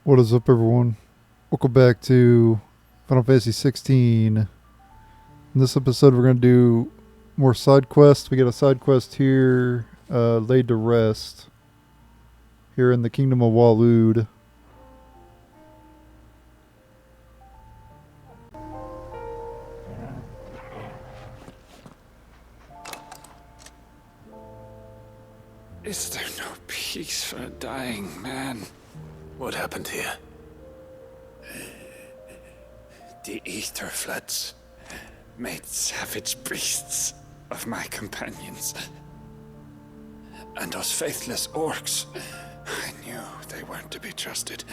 What is up, everyone? Welcome back to Final Fantasy 16. In this episode, we're going to do more side quests. We got a side quest here, laid to rest, here in the Kingdom of Waloed. Is there no peace for a dying man? What happened here? The ether floods made savage beasts of my companions. And those faithless orcs, I knew they weren't to be trusted.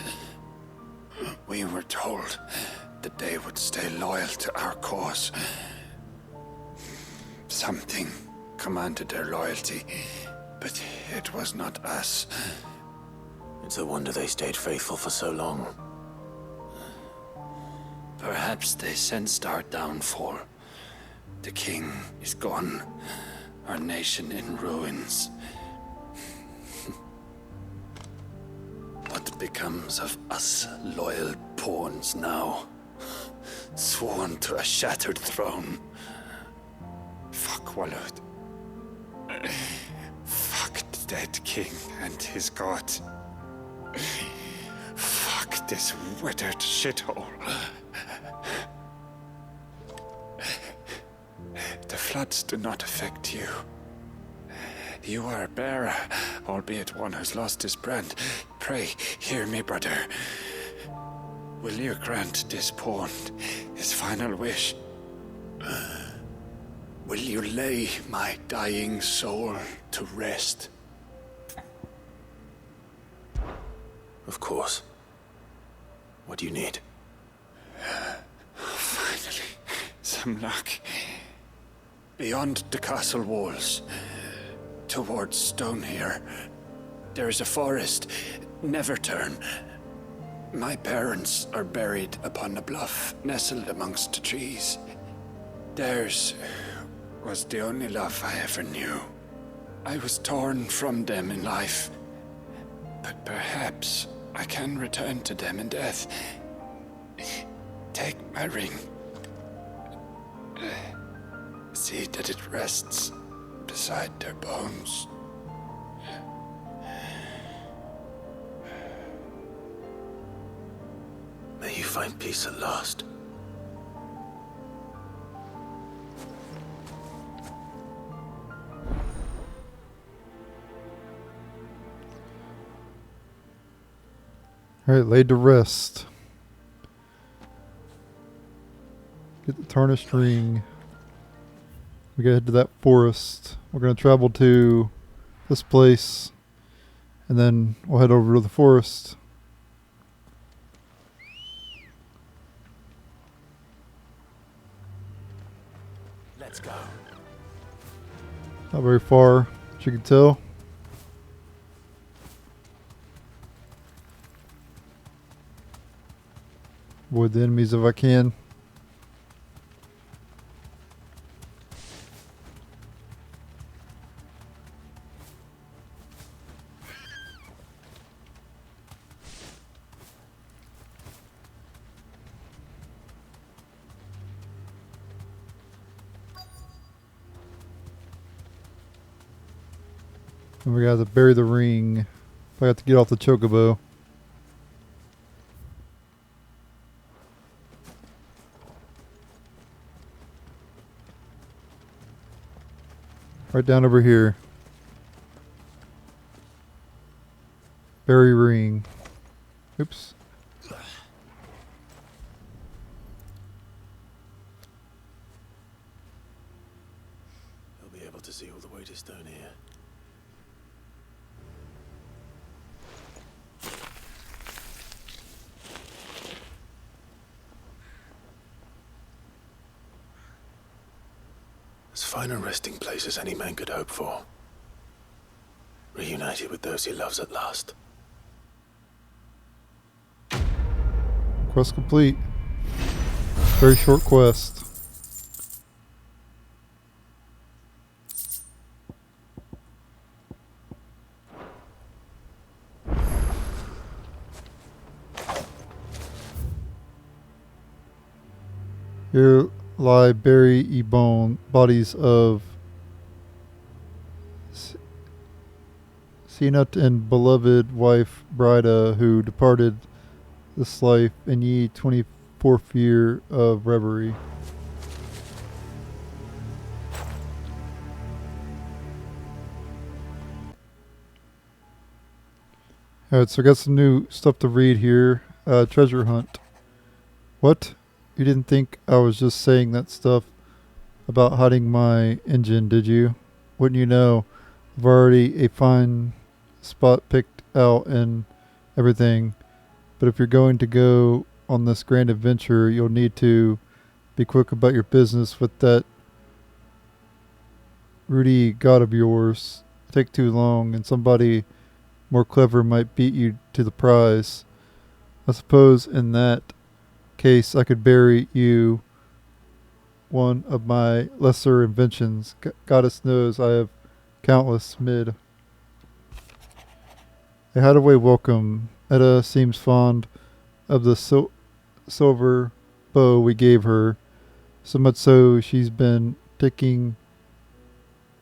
We were told that they would stay loyal to our cause. Something commanded their loyalty, but it was not us. It's a wonder they stayed faithful for so long. Perhaps they sensed our downfall. The king is gone, our nation in ruins. What becomes of us loyal pawns now? Sworn to a shattered throne. Fuck Waloed. Fuck the dead king and his god. Fuck this withered shithole. The floods do not affect you. You are a bearer, albeit one who's lost his brand. Pray, hear me, brother. Will you grant this pawn his final wish? Will you lay my dying soul to rest? Of course. What do you need? Finally, some luck. Beyond the castle walls, towards Stonehere, there is a forest. Never turn. My parents are buried upon a bluff, nestled amongst the trees. Theirs was the only love I ever knew. I was torn from them in life, but perhaps I can return to them in death. Take my ring. See that it rests beside their bones. May you find peace at last. Alright, laid to rest. Get the tarnished ring. We gotta head to that forest. We're gonna travel to this place, and then we'll head over to the forest. Let's go. Not very far, as you can tell. Avoid the enemies if I can. And we got to bury the ring. I got to get off the chocobo. Right down over here. Bury ring. Oops. You'll be able to see all the way to Stonehere. As fine a resting place as any man could hope for. Reunited with those he loves at last. Quest complete. Very short quest. Here lie buried bodies of Senat and beloved wife Brida, who departed this life in ye 24th year of reverie. Alright, so I got some new stuff to read here. Treasure hunt. What? You didn't think I was just saying that stuff about hiding my engine, did you? Wouldn't you know, I've already a fine spot picked out and everything. But if you're going to go on this grand adventure, you'll need to be quick about your business with that Rudy god of yours. Take too long, and somebody more clever might beat you to the prize. I suppose in that case I could bury you one of my lesser inventions. Goddess knows I have countless mid. A hideaway welcome. Etta seems fond of the silver bow we gave her, so much so she's been taking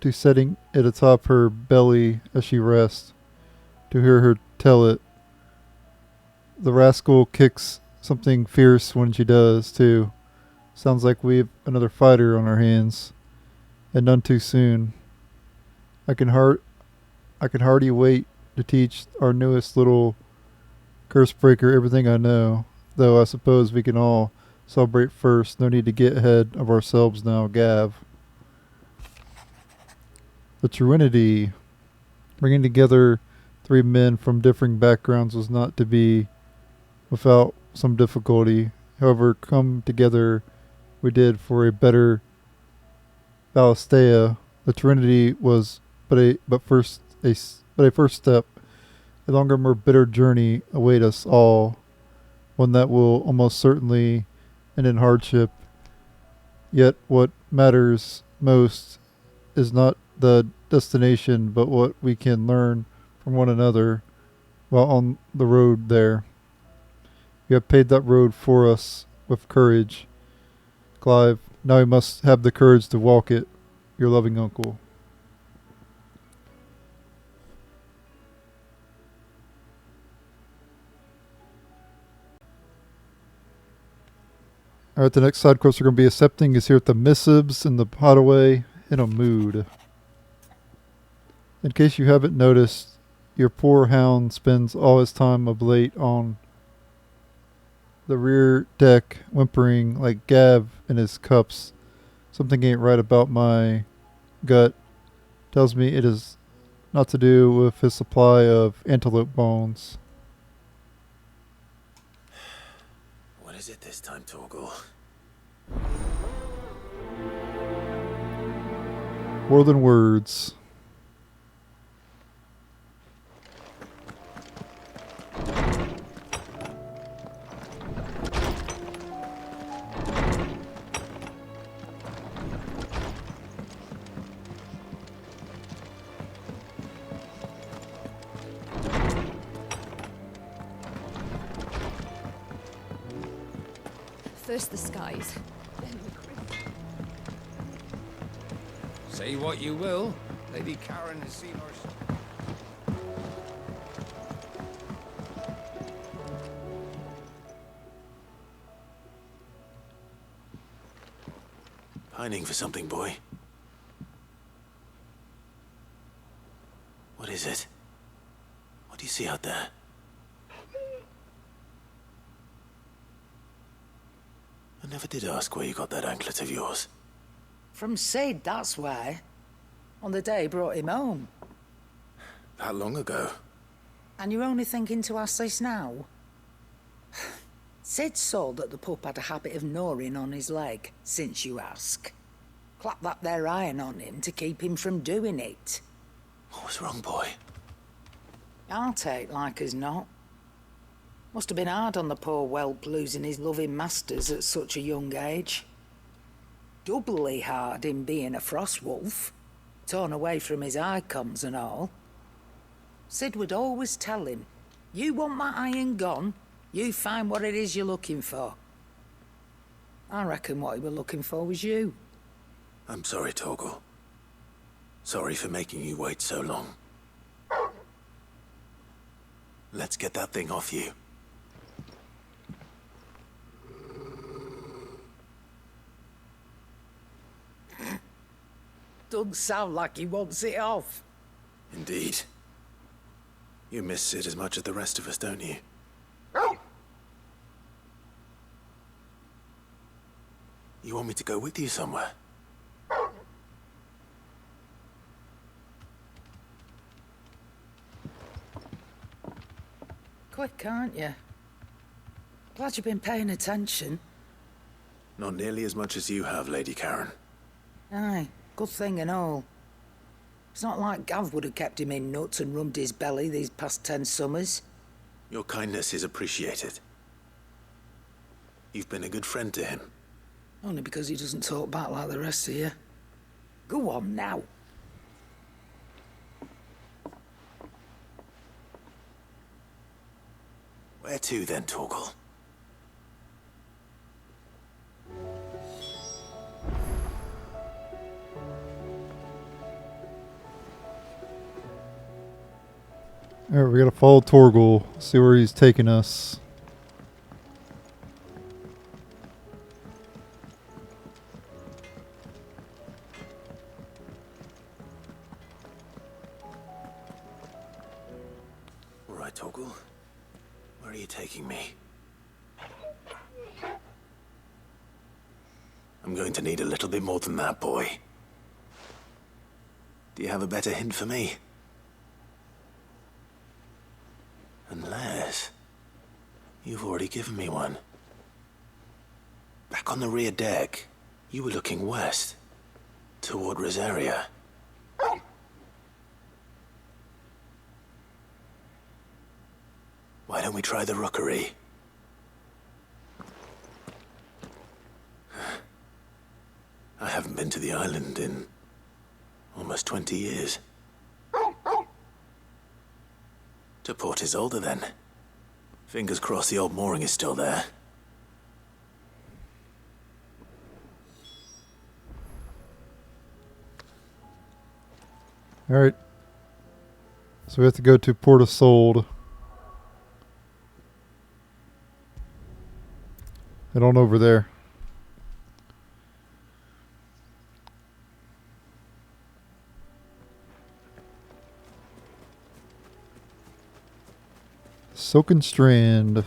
to setting it atop her belly as she rests. To hear her tell it, the rascal kicks something fierce when she does, too. Sounds like we've another fighter on our hands, and none too soon. I can hardly wait to teach our newest little curse breaker everything I know, though I suppose we can all celebrate first. No need to get ahead of ourselves now, Gav. The Trinity. Bringing together 3 men from differing backgrounds was not to be without some difficulty. However, come together we did for a better Ballistea. The Trinity was but a first step. A longer, more bitter journey await us all, one that will almost certainly end in hardship. Yet what matters most is not the destination, but what we can learn from one another while on the road there. You have paved that road for us with courage, Clive. Now we must have the courage to walk it. Your loving uncle. Alright, the next side quest we're going to be accepting is here at the Missives in the Hideaway in a mood. In case you haven't noticed, your poor hound spends all his time of late on the rear deck, whimpering like Gav in his cups. Something ain't right about my gut. Tells me it is not to do with his supply of antelope bones. What is it this time, Torgal? More than words. First the skies, then the crypt. Say what you will, Lady Karen has seen us. Pining for something, boy. What is it? What do you see out there? I never did ask where you got that anklet of yours. From Sid, that's why. On the day he brought him home. That long ago? And you're only thinking to ask this now? Sid saw that the pup had a habit of gnawing on his leg, since you ask. Clap that there iron on him to keep him from doing it. What was wrong, boy? I'll take like as not. Must have been hard on the poor whelp losing his loving masters at such a young age. Doubly hard in being a frost wolf, torn away from his icons and all. Sid would always tell him, you want my iron gone, you find what it is you're looking for. I reckon what he were looking for was you. I'm sorry, Torgal. Sorry for making you wait so long. Let's get that thing off you. Doesn't sound like he wants it off. Indeed. You miss Sid as much as the rest of us, don't you? You want me to go with you somewhere? Quick, aren't you? Glad you've been paying attention. Not nearly as much as you have, Lady Karen. Aye, good thing and all. It's not like Gav would have kept him in nuts and rubbed his belly these past 10 summers. Your kindness is appreciated. You've been a good friend to him. Only because he doesn't talk back like the rest of you. Go on now. Where to then, Torgal? Alright, we gotta follow Torgal, see where he's taking us. All right, Torgal. Where are you taking me? I'm going to need a little bit more than that, boy. Do you have a better hint for me? Unless you've already given me one. Back on the rear deck, you were looking west, toward Rosaria. Why don't we try the rookery? I haven't been to the island in almost 20 years. To Port Isolde, then. Fingers crossed the old mooring is still there. Alright. So we have to go to Port Isolde. Head on over there. Silken Strand.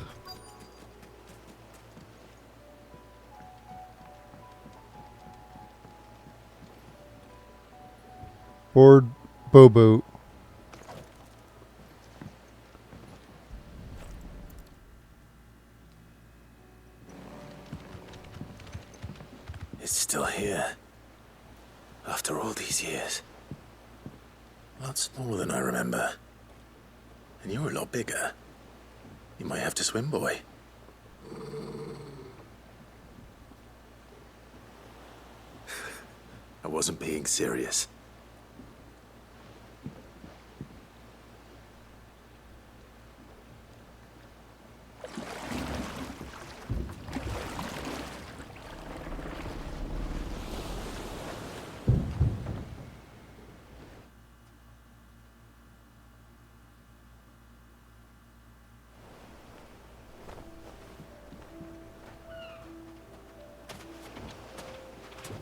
Board Bowboat. It's still here. After all these years. A lot smaller than I remember. And you're a lot bigger. You might have to swim, boy. I wasn't being serious.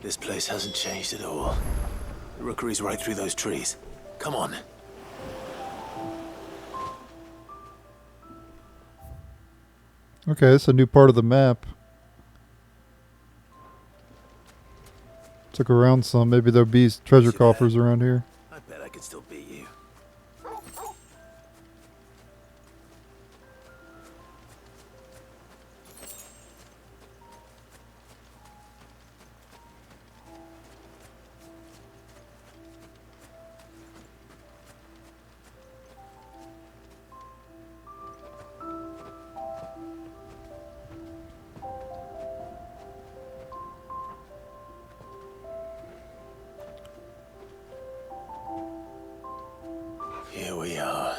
This place hasn't changed at all. The rookery's right through those trees. Come on. Okay, it's a new part of the map. Took around some. Maybe there'll be treasure coffers around here. I bet I could still beat you. Here we are.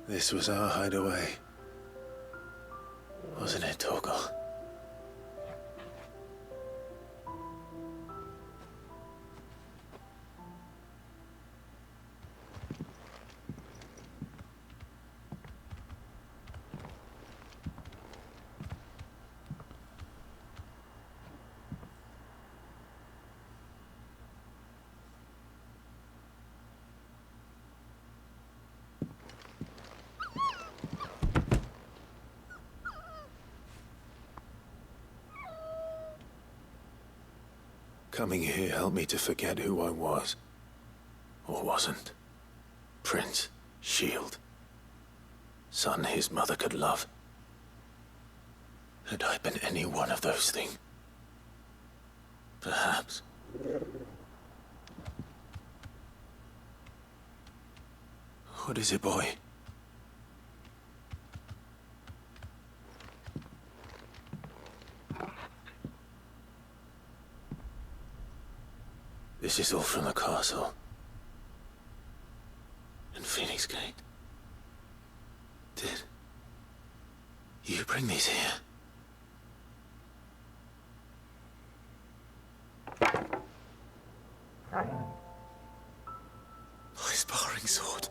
This was our hideaway. Wasn't it, Torgal? Coming here helped me to forget who I was. Or wasn't. Prince, shield. Son his mother could love. Had I been any one of those things? Perhaps. What is it, boy? This is all from the castle. And Phoenix Gate. Did you bring these here? My sparring sword.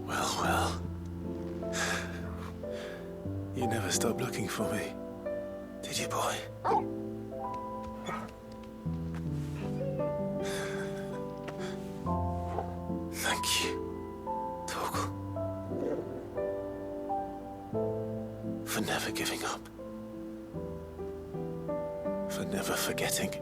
Well, well. You never stopped looking for me, did you, boy? Thank you, Torgal, for never giving up, for never forgetting.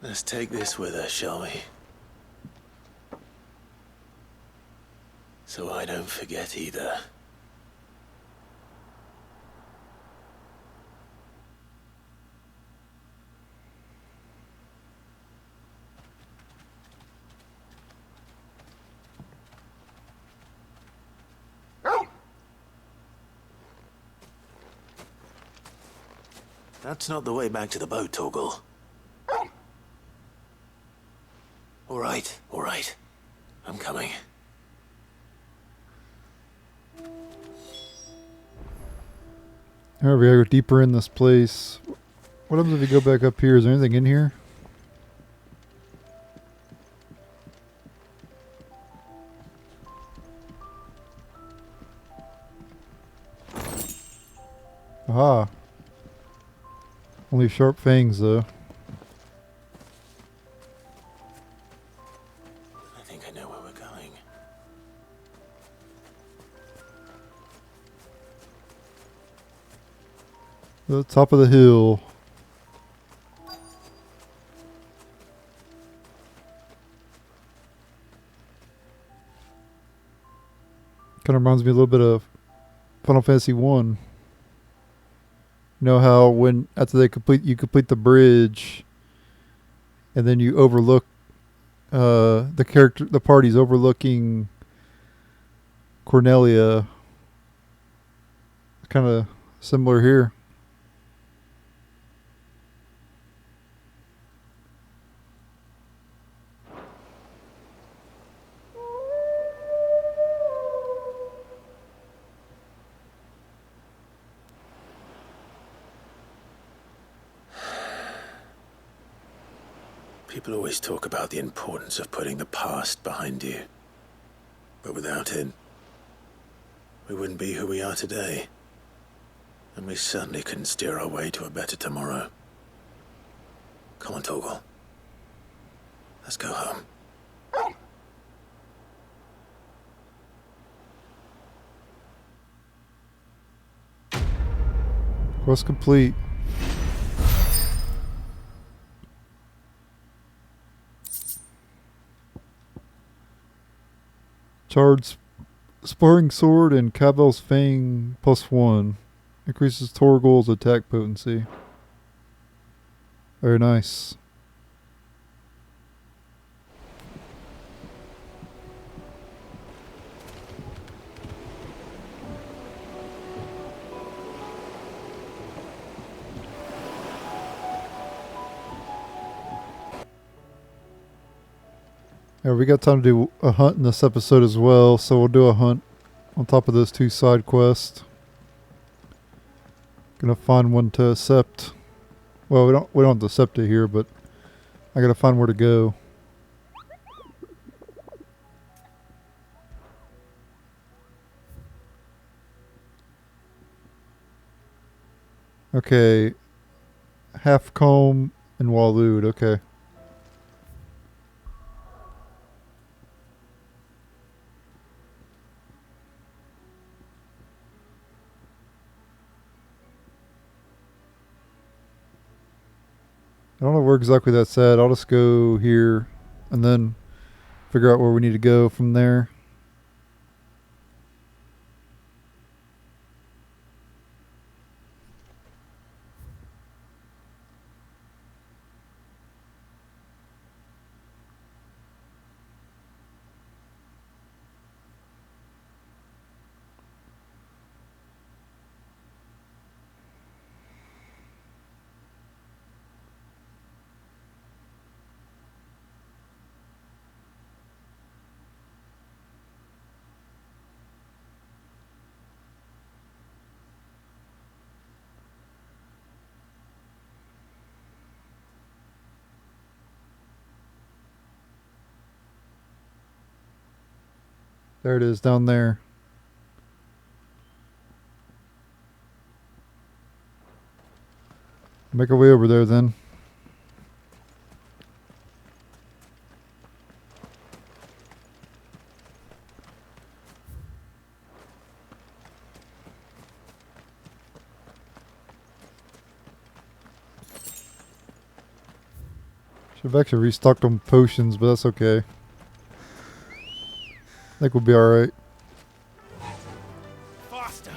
Let's take this with us, shall we? So I don't forget either. That's not the way back to the boat, Torgal. All right. I'm coming. Alright, we gotta go deeper in this place. What happens if you go back up here? Is there anything in here? Aha. Only sharp fangs, though. I think I know where we're going. The top of the hill. Kind of reminds me a little bit of Final Fantasy 1. You know how when after you complete the bridge, and then you overlook the party's overlooking Cornelia. Kind of similar here. People always talk about the importance of putting the past behind you. But without it, we wouldn't be who we are today. And we certainly couldn't steer our way to a better tomorrow. Come on, Torgal. Let's go home. Quest complete. Charged Sparring Sword and Cavel's Fang +1. Increases Torgal's attack potency. Very nice. Yeah, we got time to do a hunt in this episode as well, so we'll do a hunt on top of those 2 side quests. Gonna find one to accept. Well, we don't have to accept it here, but I gotta find where to go. Okay. Halfcombe and Waloed. Okay. I don't know where exactly that's at. I'll just go here and then figure out where we need to go from there. There it is down there. Make our way over there then. Should have actually restocked on potions, but that's okay. I think we'll be alright. Faster!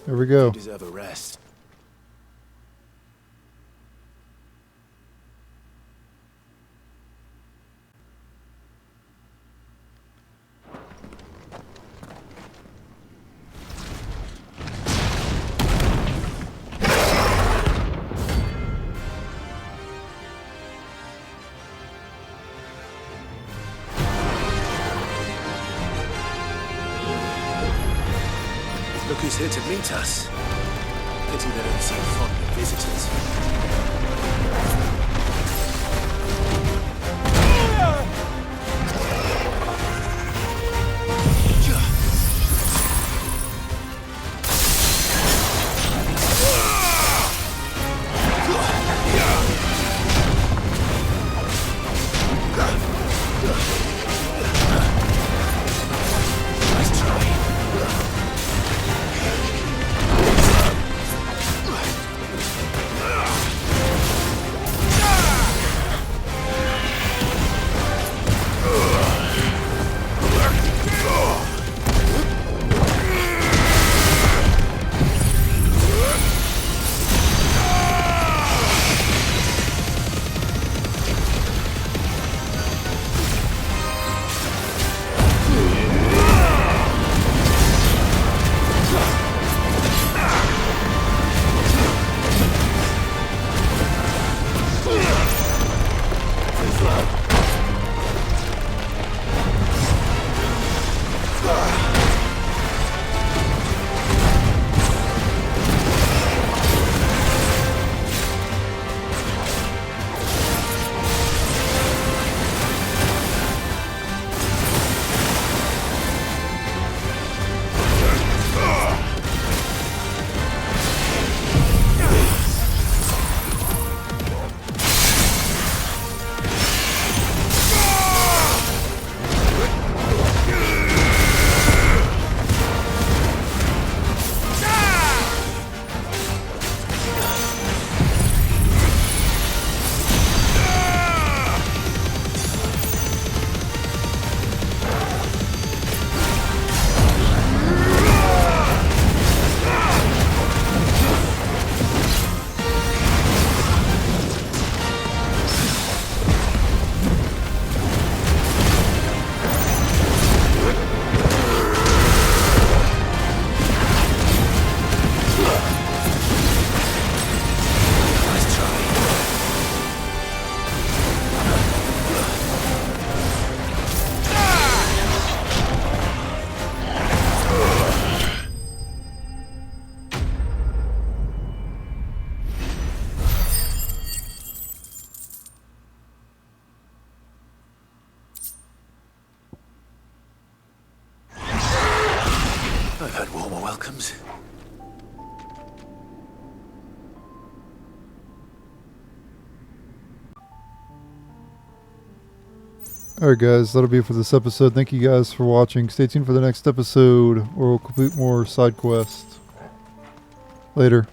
There we go. You deserve a rest. Look who's here to meet us. Pity they don't seem fond of visitors. Nice try. I've had warmer welcomes. Alright guys, that'll be it for this episode. Thank you guys for watching. Stay tuned for the next episode where we'll complete more side quests. Later.